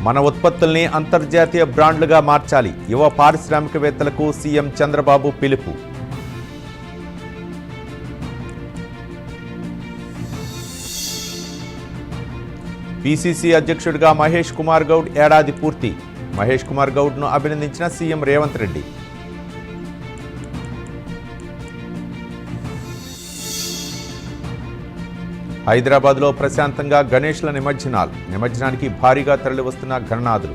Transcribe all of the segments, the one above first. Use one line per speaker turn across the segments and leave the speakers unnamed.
మన ఉత్పత్తుల్ని అంతర్జాతీయ బ్రాండ్లుగా మార్చాలి. యువ పారిశ్రామికవేత్తలకు సీఎం చంద్రబాబు పిలుపు. పీసీసీ అధ్యక్షుడిగా మహేష్ కుమార్ గౌడ్ ఏడాది పూర్తి. మహేష్ కుమార్ గౌడ్ను అభినందించిన సీఎం రేవంత్ రెడ్డి. హైదరాబాద్లో ప్రశాంతంగా గణేష్ల నిమజ్జనానికి భారీగా తరలివస్తున్న గణనాథులు.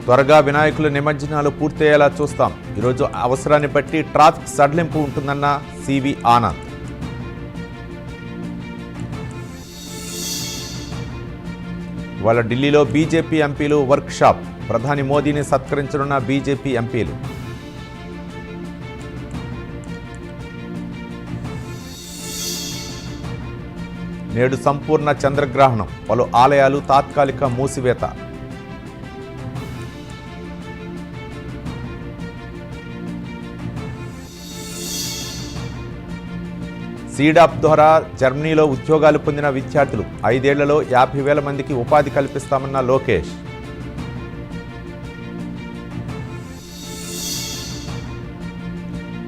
త్వరగా వినాయకుల నిమజ్జనాలు పూర్తయ్యేలా చూస్తాం. ఈరోజు అవసరాన్ని బట్టి ట్రాఫిక్ సడలింపు ఉంటుందన్న సివి ఆనంద్. ఇవాళ ఢిల్లీలో బీజేపీ ఎంపీలు వర్క్షాప్. ప్రధాని మోదీని సత్కరించనున్న బీజేపీ ఎంపీలు. నేడు సంపూర్ణ చంద్రగ్రహణం. పలు ఆలయాలు తాత్కాలిక మూసివేత. సీడాప్ ద్వారా జర్మనీలో ఉద్యోగాలు పొందిన విద్యార్థులు 5 ఏళ్లలో 50,000 మందికి ఉపాధి కల్పిస్తామన్న లోకేష్.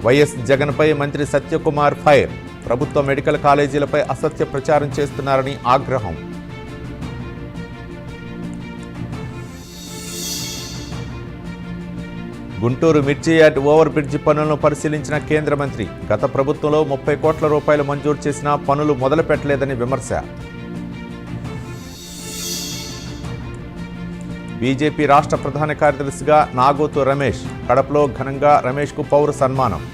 వైఎస్ జగన్పై మంత్రి సత్యకుమార్ ఫైర్. ప్రభుత్వ మెడికల్ కాలేజీలపై అసత్య ప్రచారం చేస్తున్నారని ఆగ్రహం. గుంటూరు మిర్చి యార్డ్ ఓవర్ బ్రిడ్జి పనులను పరిశీలించిన కేంద్ర మంత్రి. గత ప్రభుత్వంలో 30 కోట్ల రూపాయలు మంజూరు చేసినా పనులు మొదలు పెట్టలేదని విమర్శ. బీజేపీ రాష్ట్ర ప్రధాన కార్యదర్శిగా నాగోతు రమేష్. కడపలో ఘనంగా రమేష్కు పౌర సన్మానం.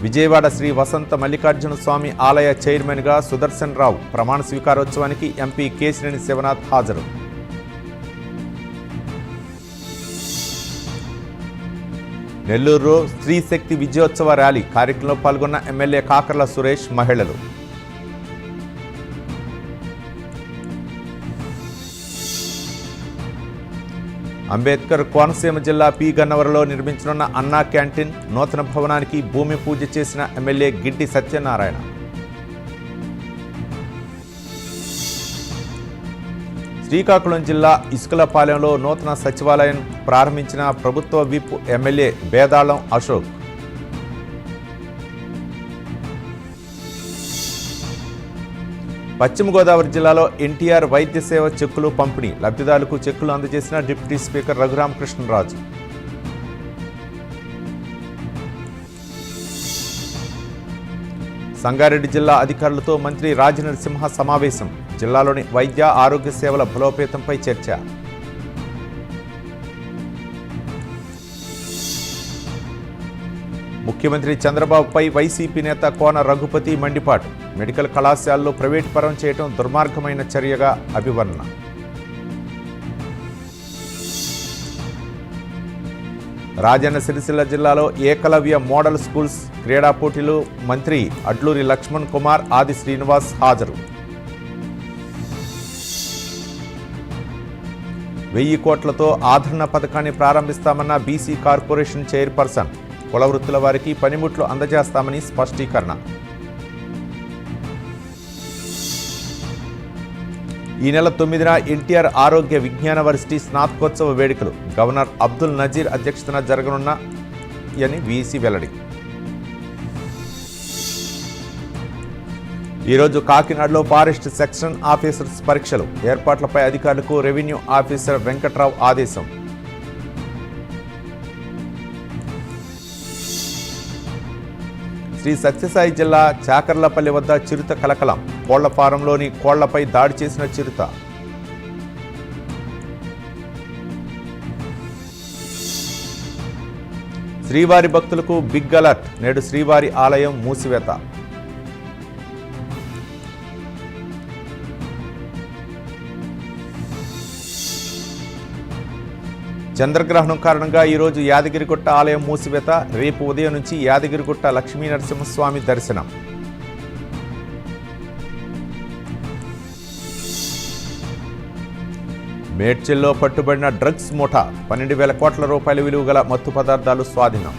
విజయవాడ శ్రీ వసంత మల్లికార్జున స్వామి ఆలయ చైర్మన్గా సుదర్శన్ రావు. ప్రమాణ స్వీకారోత్సవానికి ఎంపీ కేశినేని శివనాథ్ హాజరు. నెల్లూరులో స్త్రీ శక్తి విజయోత్సవ ర్యాలీ. కార్యక్రమంలో పాల్గొన్న ఎమ్మెల్యే కాకర్ల సురేష్, మహిళలు. అంబేద్కర్ కోనసీమ జిల్లా పి గన్నవరంలో నిర్మించనున్న అన్నా క్యాంటీన్ నూతన భవనానికి భూమి పూజ చేసిన ఎమ్మెల్యే గిడ్డి సత్యనారాయణ. శ్రీకాకుళం జిల్లా ఇసుకలపాలెంలో నూతన సచివాలయం ప్రారంభించిన ప్రభుత్వ విప్ ఎమ్మెల్యే బేదాళం అశోక్. పశ్చిమ గోదావరి జిల్లాలో ఎన్టీఆర్ వైద్య సేవ చెక్కులు పంపిణీ. లబ్ధిదారులకు చెక్కులు అందజేసిన డిప్యూటీ స్పీకర్ రఘురామకృష్ణరాజు. సంగారెడ్డి జిల్లా అధికారులతో మంత్రి రాజనరసింహ సమావేశం. జిల్లాలోని వైద్య ఆరోగ్య సేవల బలోపేతంపై చర్చ. ముఖ్యమంత్రి చంద్రబాబుపై వైసీపీ నేత కోన రఘుపతి మండిపాటు. మెడికల్ కళాశాలలో ప్రైవేటు పరం చేయడం దుర్మార్గమైన చర్యగా అభివర్ణన. రాజన్న సిరిసిల్ల జిల్లాలో ఏకలవ్య మోడల్ స్కూల్స్ క్రీడా పోటీలు. మంత్రి అడ్లూరి లక్ష్మణ్ కుమార్, ఆది శ్రీనివాస్ హాజరు. 1000 కోట్లతో ఆదరణ పథకాన్ని ప్రారంభిస్తామన్న బీసీ కార్పొరేషన్ చైర్పర్సన్. కుల వృత్తుల వారికి పనిముట్లు అందజేస్తామని స్పష్టీకరణ. ఈ నెల 9న ఎన్టీఆర్ ఆరోగ్య విజ్ఞాన వర్సిటీ స్నాతకోత్సవ వేడుకలు గవర్నర్ అబ్దుల్ నజీర్ అధ్యక్షతన జరగనున్నాయని వీసీ వెల్లడి. ఈరోజు కాకినాడలో ఫారెస్ట్ సెక్షన్ ఆఫీసర్స్ పరీక్షలు. ఏర్పాట్లపై అధికారులకు రెవెన్యూ ఆఫీసర్ వెంకట్రావు ఆదేశం. శ్రీ సత్యసాయి జిల్లా చాకర్లపల్లి వద్ద చిరుత కలకలం. కోళ్ల ఫారంలోని కోళ్లపై దాడి చేసిన చిరుత. శ్రీవారి భక్తులకు బిగ్ అలర్ట్. నేడు శ్రీవారి ఆలయం మూసివేత. చంద్రగ్రహణం కారణంగా ఈరోజు యాదగిరిగుట్ట ఆలయం మూసివేత. రేపు ఉదయం నుంచి యాదగిరిగుట్ట లక్ష్మీ నరసింహస్వామి దర్శనం. మేడ్చల్లో పట్టుబడిన డ్రగ్స్ ముఠా 12,000 కోట్ల రూపాయల విలువ గల మత్తు పదార్థాలు స్వాధీనం.